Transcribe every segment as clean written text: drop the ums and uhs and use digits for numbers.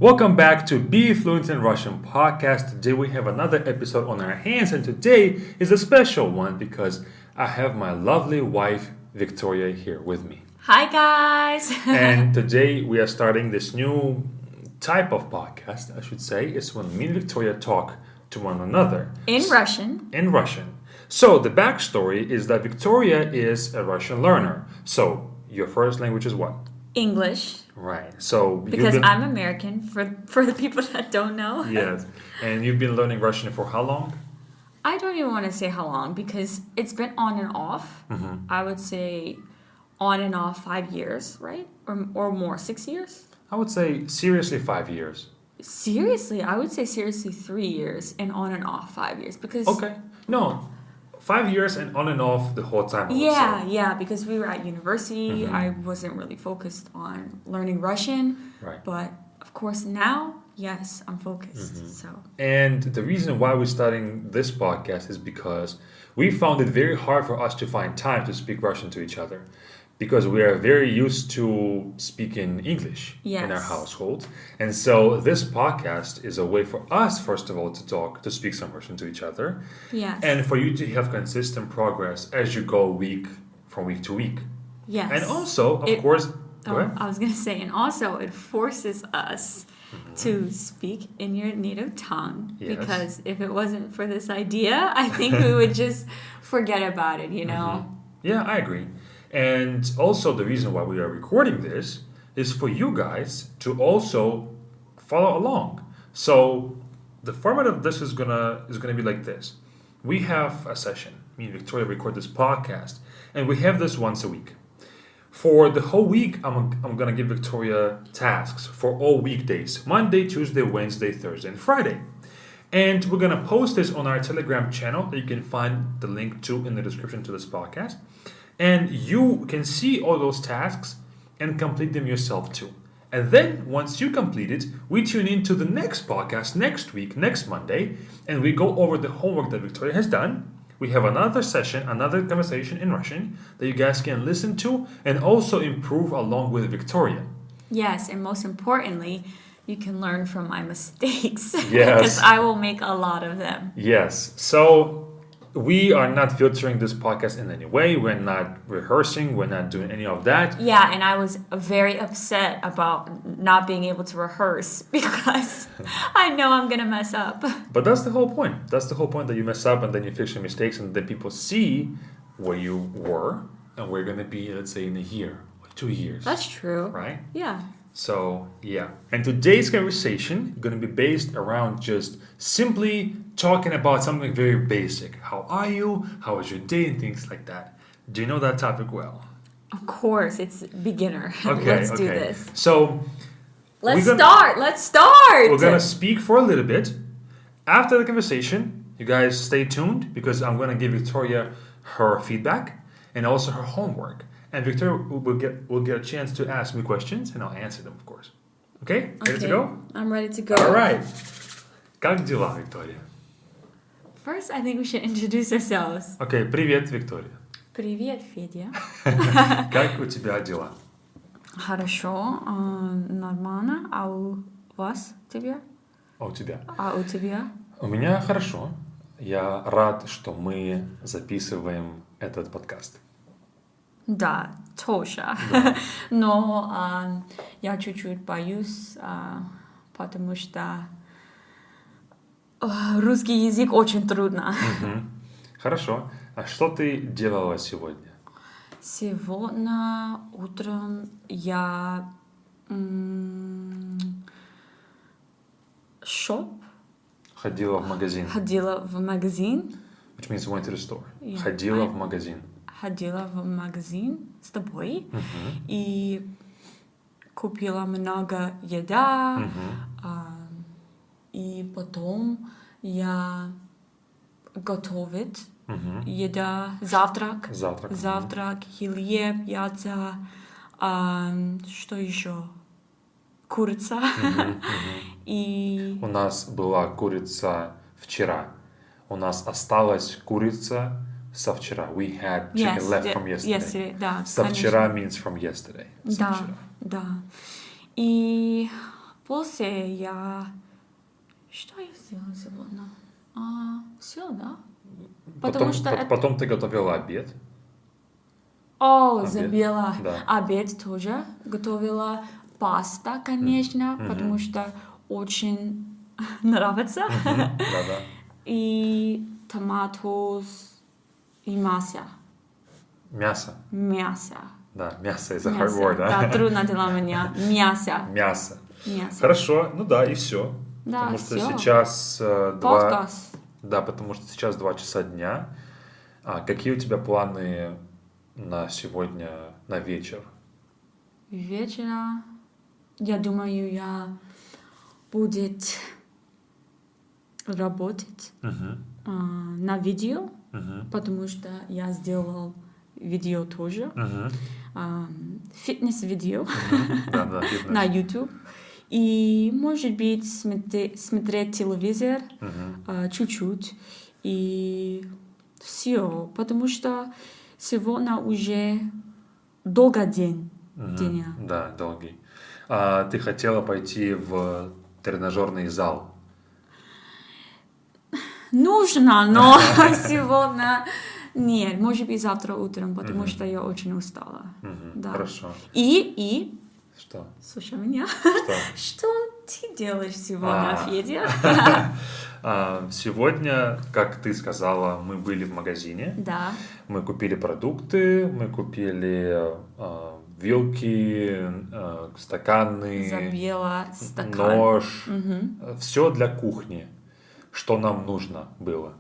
Welcome back to Be Fluent in Russian podcast. Today we have another episode on our hands, and today is a special one because I have my lovely wife Victoria here with me. Hi guys! And today we are starting this new type of podcast, I should say. It's when me and Victoria talk to one another. In Russian. In Russian. So the backstory is that Victoria is a Russian learner. So your first language is what? English. Right. So because I'm American, for the people that don't know. Yes. And you've been learning Russian for how long? I don't even want to say how long because it's been on and off. Mm-hmm. I would say on and off 5 years, right? Or more, 6 years? I would say seriously 5 years. Seriously? I would say seriously 3 years and on and off 5 years because... Okay. No. 5 years and on and off the whole time. Yeah, because we were at university. Mm-hmm. I wasn't really focused on learning Russian. Right. But of course now, yes, I'm focused. Mm-hmm. So. And the reason why we're starting this podcast is because we found it very hard for us to find time to speak Russian to each other. Because we are very used to speaking English in our household. And so this podcast is a way for us, first of all, to speak some Russian to each other. Yes. And for you to have consistent progress as you go from week to week. Yes. And also, of course... Go ahead. I was going to say, and also it forces us to speak in your native tongue. Yes. Because if it wasn't for this idea, I think we would just forget about it, you know? Yeah, I agree. And also the reason why we are recording this is for you guys to also follow along. So the format of this is gonna be like this. We have a session. Me and Victoria record this podcast, and we have this once a week. For the whole week, I'm gonna give Victoria tasks for all weekdays: Monday, Tuesday, Wednesday, Thursday, and Friday. And we're gonna post this on our Telegram channel that you can find the link to in the description to this podcast. And you can see all those tasks and complete them yourself too. And then once you complete it, we tune into the next podcast next week, next Monday, and we go over the homework that Victoria has done. We have another session, another conversation in Russian that you guys can listen to and also improve along with Victoria. Yes, and most importantly, you can learn from my mistakes. Yes. Because I will make a lot of them. Yes. So we are not filtering this podcast in any way. We're not rehearsing. We're not doing any of that. Yeah, and I was very upset about not being able to rehearse because I know I'm going to mess up. But that's the whole point. That's the whole point, that you mess up and then you fix your mistakes and then people see where you were and where you're going to be, let's say, in a year or 2 years. That's true. Right? Yeah. So, yeah. And today's conversation is going to be based around just simply talking about something very basic. How are you? How was your day? And things like that. Do you know that topic well? Of course, it's beginner. Okay, Let's do this. So, Let's start. We're going to speak for a little bit. After the conversation, you guys stay tuned because I'm going to give Victoria her feedback and also her homework. And Victoria will get a chance to ask me questions, and I'll answer them, of course. Okay? Ready to go? I'm ready to go. All right. Как дела, Виктория? First, I think we should introduce ourselves. Okay, привет, Виктория. Привет, Федя. Как у тебя дела? Хорошо, нормально. А у вас тебя? А у тебя? А у тебя? У меня хорошо. Я рад, что мы записываем этот подкаст. Да, тоже. Да. Но я чуть-чуть боюсь, потому что русский язык очень трудно. Хорошо. А что ты делала сегодня? Сегодня утром я Ходила в магазин. Ходила в магазин. Which means went to the store. Yeah. Ходила в магазин. Ходила в магазин с тобой и купила много еда, и потом я готовит еда, завтрак, хлеб, яйца, что еще? Курица. И... У нас была курица вчера. У нас осталась курица со вчера. We had chicken left from yesterday. Да, со вчера means from yesterday. Да. И после я... Что я сделала сегодня? Все, да? Потому что это... Потом ты готовила обед. О, Обед. забила. Да. Обед тоже готовила. Паста, конечно, потому что очень нравится. Да. И томатус и мясо. Мясо. Мясо. Да, мясо is a hard word, Да, да? трудно для меня. Мясо. Мясо. Мясо. Хорошо, ну да, и все. Да, Потому что всё. сейчас 2... Подкаст. Да, потому что сейчас 2 часа дня. Какие у тебя планы на сегодня, на вечер? Вечера, я думаю, я будет работать на видео, потому что я сделал видео тоже, фитнес-видео Да, фитнес. на YouTube. И, может быть, смотреть телевизор чуть-чуть. И все, потому что сегодня уже долгий день. Да, долгий. Ты хотела пойти в тренажерный зал. Нужно, но сегодня нет. Может быть, завтра утром, потому что я очень устала. Да. Хорошо. И Что? слушай меня. Что? Что ты делаешь сегодня, Федя? Сегодня, как ты сказала, мы были в магазине. Да. Мы купили продукты, мы купили вилки, стаканы, Забила стакан. нож. Все для кухни, что нам нужно было.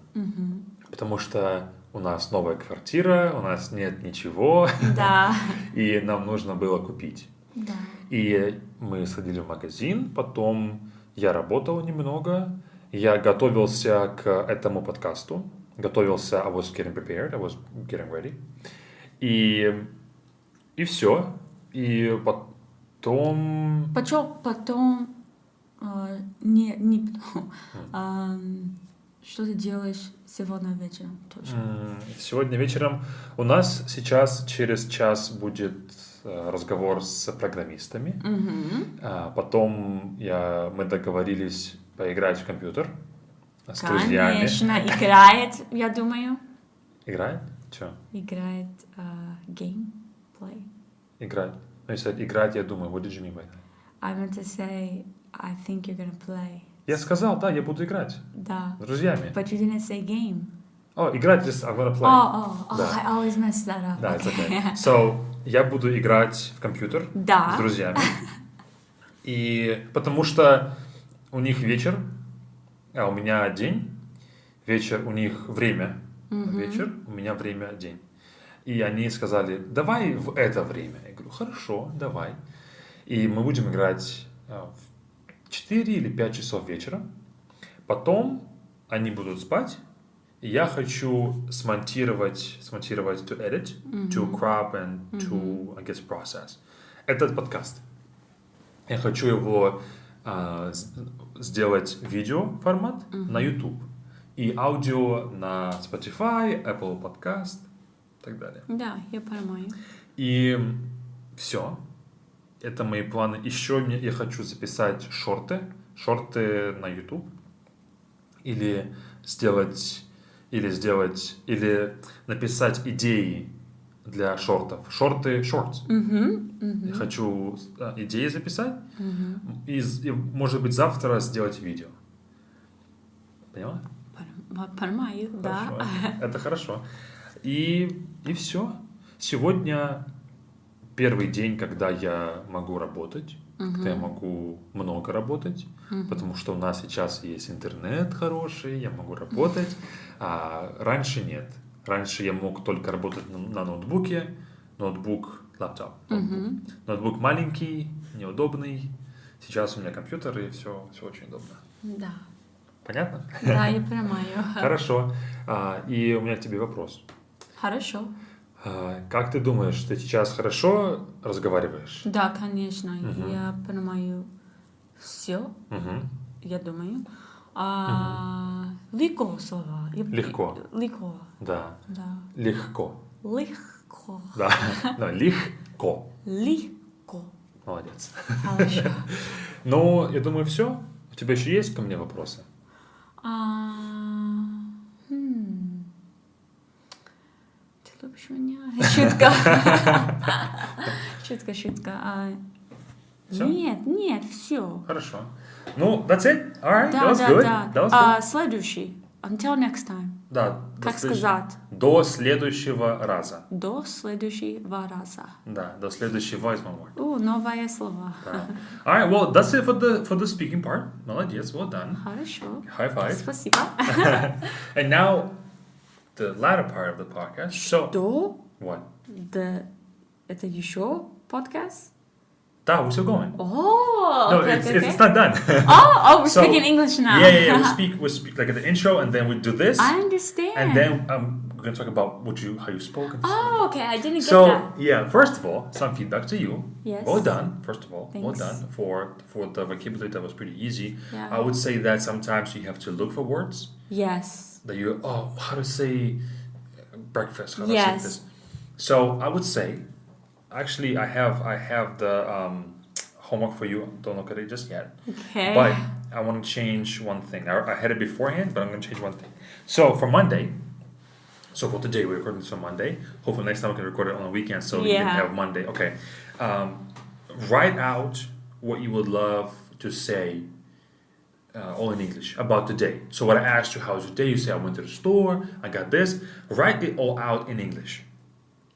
Потому что у нас новая квартира, у нас нет ничего, Да. и нам нужно было купить. Да. И мы сходили в магазин, потом я работал немного, я готовился к этому подкасту, готовился, I was getting prepared, I was getting ready. И все. И потом... Потом, не потом, что ты делаешь сегодня вечером тоже? Сегодня вечером у нас сейчас через час будет разговор с программистами. Потом мы договорились поиграть в компьютер с друзьями. Конечно, играет, я думаю. Играет? Че? Играет gameplay. Играть. Ну, если играть, я думаю, what did you mean by that? I meant to say, I think you're gonna play. Я сказал, да, я буду играть Да. с друзьями. But you didn't say game. Играть, just I'm gonna play. Да. Да. I always mess that up. Да, it's okay. So, я буду играть в компьютер Да. с друзьями. И потому что у них вечер, а у меня день. Вечер, у них время. Вечер, у меня время, день. И они сказали, давай в это время. Я говорю, хорошо, давай. И мы будем играть в 4 или 5 часов вечера. Потом они будут спать. И я хочу смонтировать, to edit, to crop and to, I guess, process. Этот подкаст. Я хочу его сделать видео формат на YouTube. И аудио на Spotify, Apple Podcast и так далее. Да, я понимаю. И все. Это мои планы. Еще я хочу записать шорты на YouTube. Или написать идеи для шортов. Shorts. Я хочу идеи записать. И, может быть, завтра сделать видео. Поняла? Понимаю, да. Хорошо. Это хорошо. И все. Сегодня первый день, когда я могу работать, когда я могу много работать, потому что у нас сейчас есть интернет хороший, я могу работать, а раньше нет. Раньше я мог только работать на ноутбуке, лаптоп. Ноутбук маленький, неудобный. Сейчас у меня компьютер, и все очень удобно. Да. Понятно? Да, я понимаю. Хорошо. И у меня к тебе вопрос. Хорошо. Как ты думаешь, ты сейчас хорошо разговариваешь? Да, конечно. Я понимаю все, я думаю. Легко слова. Легко. Легко. Да. Да. Легко. Легко. Да. Легко. Легко. Молодец. Хорошо. Ну, я думаю, все. У тебя еще есть ко мне вопросы? Ты любишь меня? Шутка. Шутка. Всё? Нет, все. Хорошо. Ну, that's it? Alright, that Да, was да, good. да. That was good. Следующий. Until next time. Да. Как сказать? До следующего раза. До следующего раза. Да, до следующего is one word. Новое слово. Да. Alright, well, that's it for the speaking part. Молодец, well done. Хорошо. High five. Спасибо. And now, the latter part of the podcast. So, До? what? Это еще подкаст? Да, we're still going. Oh, No, okay, it's not done. We're So, speaking English now. Yeah. We speak like at the intro, and then we do this, I understand. and then we're gonna talk about how you spoke. And Oh, okay. I didn't get so that. yeah, first of all, some feedback to you. Yes. Well done. First of all, well Thanks. done for the vocabulary. That was pretty easy. Yeah. I would say that sometimes you have to look for words Yes. that how to say breakfast. How to say Yes. this. So I would say, actually, I have the homework for you. Don't look at it just yet. Okay. But I want to change one thing. I had it beforehand, but I'm going to change one thing. So for Monday, so for today, we're recording this on Monday. Hopefully next time we can record it on the weekend so you can Yeah. have Monday. Okay. Write out what you would love to say all in English about the day. So when I asked you, how's your day? You say, I went to the store, I got this. Write it all out in English.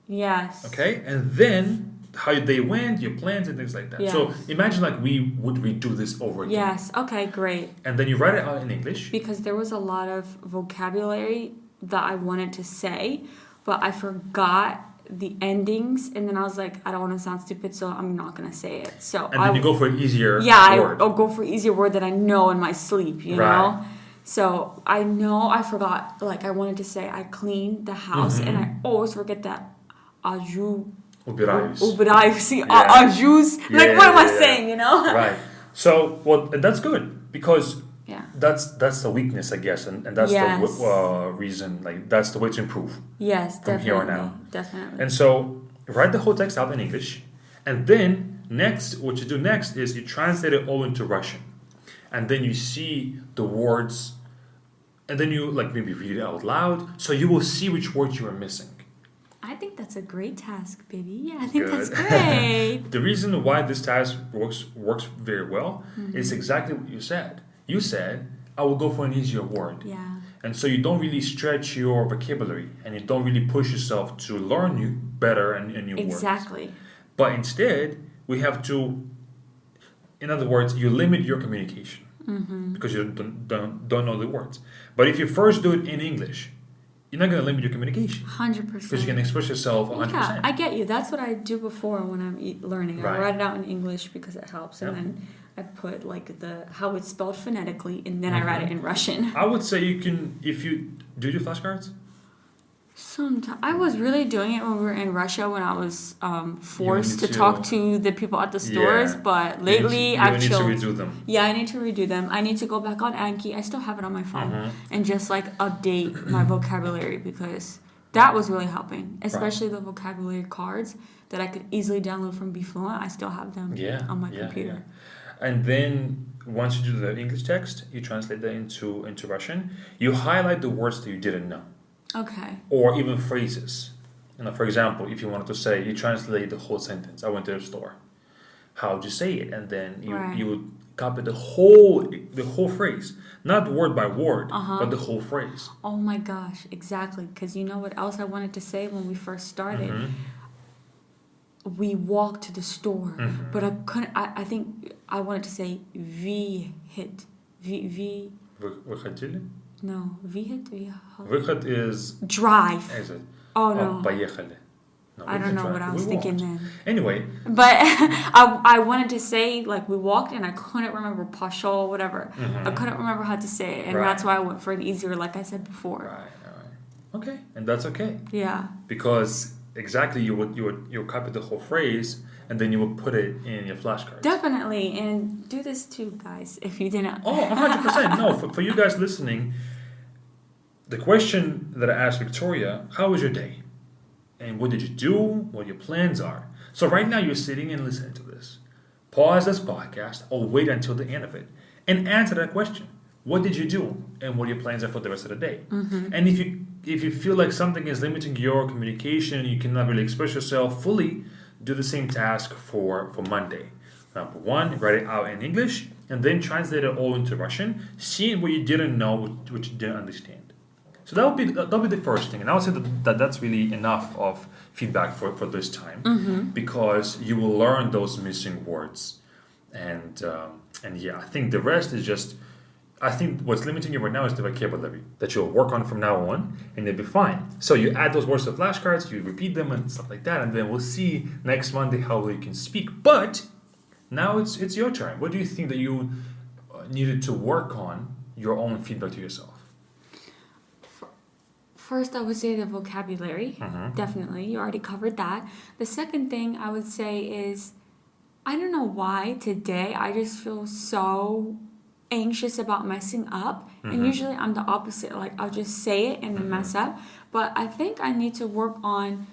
Yes. Okay? And then how your day went, your plans and things like that. So Yes. imagine like we would redo this over again. Yes. Okay, great. And then you write it out in English. Because there was a lot of vocabulary that I wanted to say, but I forgot the endings, and then I was like, I don't want to sound stupid, so I'm not gonna say it. So And then you go for an easier word. I'll go for easier word that I know in my sleep, you Right. know. So I know I forgot. Like I wanted to say I cleaned the house, and I always forget that. Убираюсь. Убираюсь. Yeah. Ajus. Yeah, Like what am I yeah. saying? You know. Right. So and that's good because Yeah. that's the weakness, I guess, and that's Yes. the reason. Like that's the way to improve. Yes, From here definitely. on out. Definitely. And so write the whole text out in English, and then what you do next is you translate it all into Russian, and then you see the words, and then you like maybe read it out loud, so you will see which words you are missing. I think that's a great task, baby. Yeah, I think that's Good. great. The reason why this task works very well is exactly what you said. You said, I will go for an easier word. Yeah. And so you don't really stretch your vocabulary and you don't really push yourself to learn better and new words. Exactly. But instead, we have to, in other words, you limit your communication because you don't know the words. But if you first do it in English, you're not going to limit your communication 100%. because you can express yourself 100%. Yeah, I get you. That's what I do before when I'm learning. Right. I write it out in English because it helps, and Yep. then I put like how it's spelled phonetically, and then I write it in Russian. I would say you can, if you do your flashcards. Sometimes I was really doing it when we were in Russia when I was forced to need talk to- to the people at the stores, Yeah. but lately you I've need chilled. to redo them. Yeah, I need to redo them. I need to go back on Anki. I still have it on my phone and just like update my vocabulary because that was really helping, especially the vocabulary cards that I could easily download from Be Fluent. I still have them on my computer. Yeah. And then once you do the English text, you translate that into Russian. You highlight the words that you didn't know, Okay. or even phrases. For example, if you wanted to say, you translate the whole sentence. I went to the store. How would you say it? And then you would copy the whole phrase, not word by word, but the whole phrase. Oh my gosh, exactly. Because you know what else I wanted to say when we first started? We walked to the store, but I couldn't. I think I wanted to say V hit. V. Вы хотели? No, V hit. Выход is Drive. exit. Oh no. Поехали. No, I don't know what I was thinking then. Anyway, But I wanted to say like we walked and I couldn't remember Pasho or whatever. I couldn't remember how to say it, and Right. that's why I went for an easier, like I said before. right. Okay, and that's okay Yeah. because exactly you would copy the whole phrase and then you would put it in your flashcards. Definitely, and do this too, guys. If you didn't. Oh, 100%. No, for you guys listening, the question that I asked Victoria, how was your day? And what did you do? What your plans are? So right now you're sitting and listening to this. pause this podcast or wait until the end of it and answer that question. What did you do, and what are your plans are for the rest of the day? And if you feel like something is limiting your communication, you cannot really express yourself fully, do the same task for Monday. Number one, write it out in English, and then translate it all into Russian, seeing what you didn't know, what you didn't understand. So that would be the first thing, and I would say that's really enough of feedback for this time, because you will learn those missing words, and yeah, I think the rest is just. I think what's limiting you right now is the vocabulary that you'll work on from now on, and you'll be fine. So you add those words to flashcards, you repeat them and stuff like that, and then we'll see next Monday how well you can speak. But now it's your turn. What do you think that you needed to work on your own feedback to yourself? First, I would say the vocabulary. Definitely. You already covered that. The second thing I would say is, I don't know why today I just feel so anxious about messing up. And usually I'm the opposite. Like, I'll just say it and then mess up. But I think I need to work on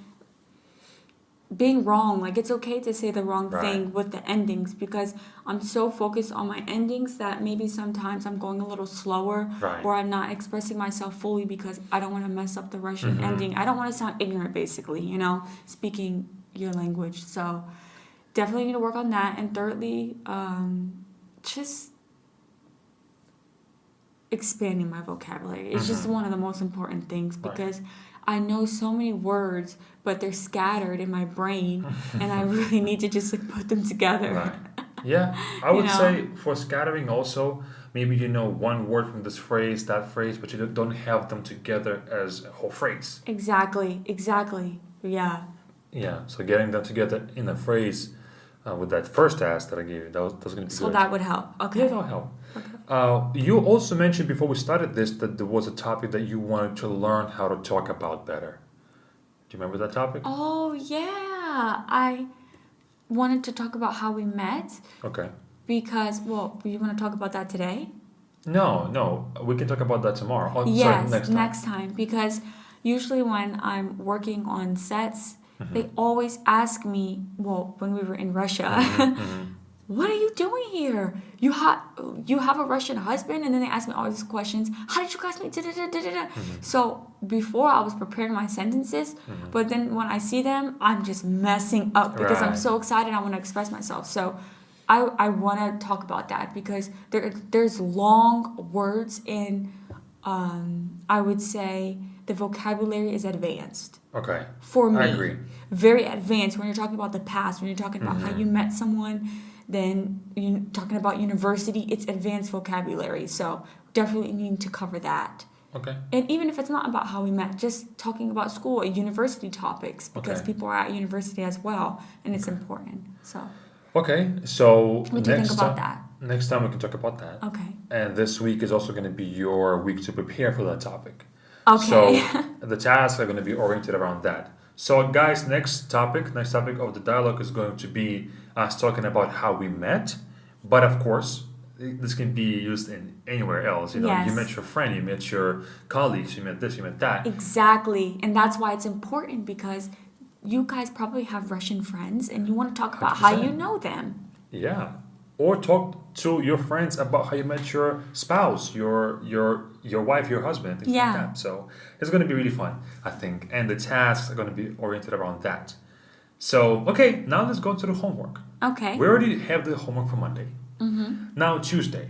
being wrong. Like, it's okay to say the wrong thing with the endings, because I'm so focused on my endings that maybe sometimes I'm going a little slower, or I'm not expressing myself fully because I don't want to mess up the Russian ending. I don't want to sound ignorant, basically, speaking your language. So definitely need to work on that. And thirdly, just expanding my vocabulary. It's just one of the most important things, because I know so many words, but they're scattered in my brain, and I really need to just put them together. Yeah, I would say for scattering also, maybe you know one word from this phrase, that phrase, but you don't have them together as a whole phrase. Exactly. Yeah. Yeah, so getting them together in a phrase with that first task that I gave you, that was going to be So good. that would help. Okay. Yeah, that'll help. Okay. You also mentioned before we started this that there was a topic that you wanted to learn how to talk about better. Do you remember that topic? Oh, yeah. I wanted to talk about how we met. Okay. Because, you want to talk about that today? No. We can talk about that tomorrow. Oh, Yes, sorry, next time. Because usually when I'm working on sets, they always ask me, when we were in Russia, what are you doing here? You have a Russian husband? And then they ask me all these questions. How did you guys meet? So before I was preparing my sentences, but then when I see them, I'm just messing up because I'm so excited. I want to express myself. So I want to talk about that, because there's long words in, I would say the vocabulary is advanced. Okay. For me. I agree. Very advanced when you're talking about the past, when you're talking about how you met someone, then you're talking about university, it's advanced vocabulary. So definitely need to cover that. Okay. And even if it's not about how we met, just talking about school or university topics, because people are at university as well, and it's important. So. Okay, so what do you think about that? Next time we can talk about that. Okay. And this week is also going to be your week to prepare for that topic. Okay. So the tasks are going to be oriented around that. So guys, next topic of the dialogue is going to be us talking about how we met. But of course, this can be used in anywhere else. You met your friend, you met your colleagues, you met this, you met that. Exactly. And that's why it's important, because you guys probably have Russian friends and you want to talk about 100%. How you know them. Yeah. Or talk to your friends about how you met your spouse, your wife, your husband, things like that. So it's going to be really fun, I think. And the tasks are going to be oriented around that. So, okay, now let's go to the homework. Okay. We already have the homework for Monday. Now Tuesday.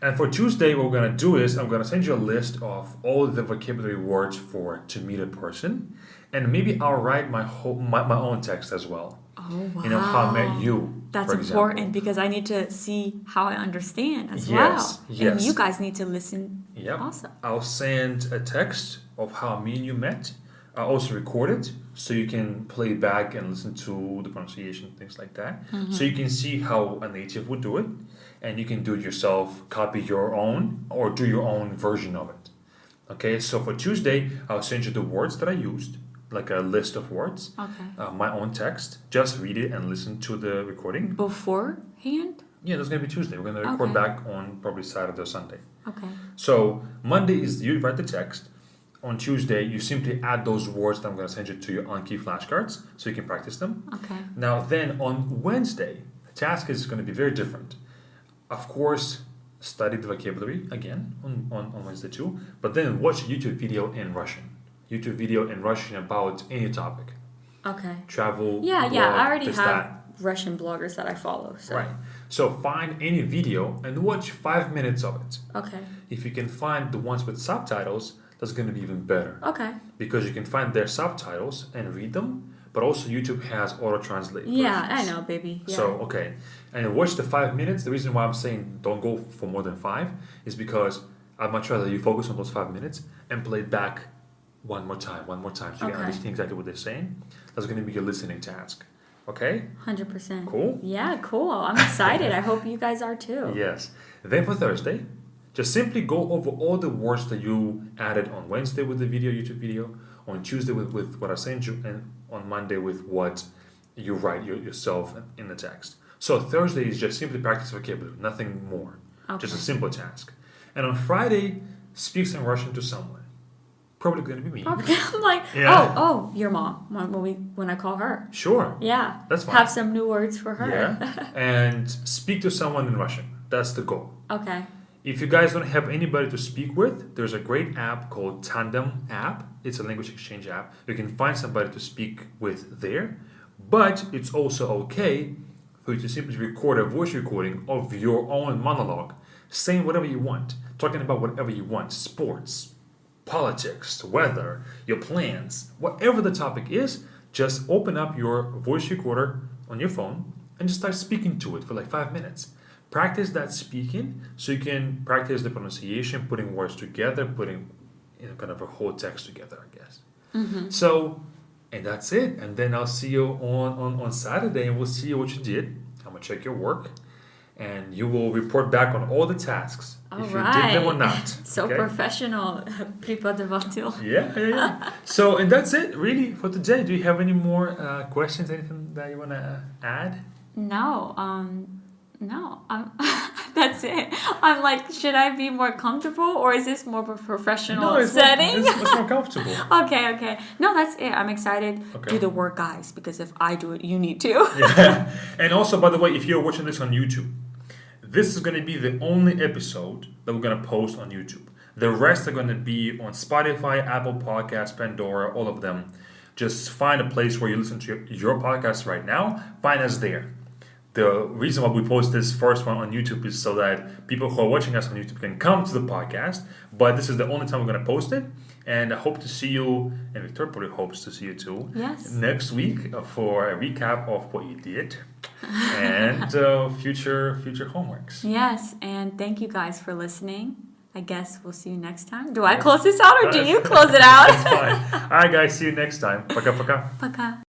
And for Tuesday, what we're going to do is I'm going to send you a list of all the vocabulary words to meet a person. And maybe I'll write my own text as well. Oh, wow. How I met you. That's important, because I need to see how I understand as well. Yes. And you guys need to listen also. I'll send a text of how me and you met. I'll also record it so you can play it back and listen to the pronunciation, things like that. So you can see how a native would do it. And you can do it yourself, copy your own, or do your own version of it. Okay, so for Tuesday, I'll send you the words that I used, like a list of words. Okay. My own text. Just read it and listen to the recording. Beforehand? Yeah, that's going to be Tuesday. We're going to record back on probably Saturday or Sunday. Okay. So Monday is you write the text. On Tuesday, you simply add those words that I'm going to send you to your Anki flashcards so you can practice them. Okay. Now then on Wednesday, the task is going to be very different. Of course, study the vocabulary again on Wednesday too, but then watch a YouTube video in Russian. YouTube video in Russian about any topic. Okay. Travel, Yeah, blog, I already this, have that. Russian bloggers that I follow. So. Right. So find any video and watch 5 minutes of it. Okay. If you can find the ones with subtitles, that's going to be even better. Okay. Because you can find their subtitles and read them, but also YouTube has auto-translate Yeah, versions. I know, baby. Yeah. So, okay. And watch the 5 minutes. The reason why I'm saying don't go for more than 5 is because I'd much rather you focus on those 5 minutes and play it back one more time, so you can Okay. understand exactly what they're saying. That's going to be your listening task. Okay? 100%. Cool? Yeah, cool. I'm excited. I hope you guys are too. Yes. Then for Thursday, just simply go over all the words that you added on Wednesday with the YouTube video, on Tuesday with what I sent you, and on Monday with what you write yourself in the text. So Thursday is just simply practice vocabulary, nothing more. Okay. Just a simple task. And on Friday, speak some Russian to someone. Probably going to be me. Probably. I'm like, Yeah. oh, your mom. When I call her. Sure. Yeah. That's fine. Have some new words for her. Yeah. And speak to someone in Russian. That's the goal. Okay. If you guys don't have anybody to speak with, there's a great app called Tandem app. It's a language exchange app. You can find somebody to speak with there. But it's also okay for you to simply record a voice recording of your own monologue, saying whatever you want, talking about whatever you want, sports, politics, weather, your plans, whatever the topic is, just open up your voice recorder on your phone and just start speaking to it for like 5 minutes. Practice that speaking so you can practice the pronunciation, putting words together, putting kind of a whole text together, I guess. Mm-hmm. So, and that's it. And then I'll see you on Saturday and we'll see what you did. I'm going to check your work and you will report back on all the tasks. All if right. you did them or not. So okay? professional. Преподаватель. Yeah. So, and that's it really for today. Do you have any more questions, anything that you want to add? No. No. That's it. I'm like, should I be more comfortable or is this more of a professional setting? It's more comfortable. Okay. No, that's it. I'm excited. Okay. Do the work, guys, because if I do it, you need to. Yeah. And also, by the way, if you're watching this on YouTube, this is going to be the only episode that we're going to post on YouTube. The rest are going to be on Spotify, Apple Podcasts, Pandora, all of them. Just find a place where you listen to your podcast right now. Find us there. The reason why we post this first one on YouTube is so that people who are watching us on YouTube can come to the podcast. But this is the only time we're going to post it. And I hope to see you, and Victor probably hopes to see you too, Yes. next week for a recap of what you did and future homeworks. Yes, and thank you guys for listening. I guess we'll see you next time. Do I close this out or do you close it out? That's fine. All right, guys. See you next time. Пока-пока. Пока.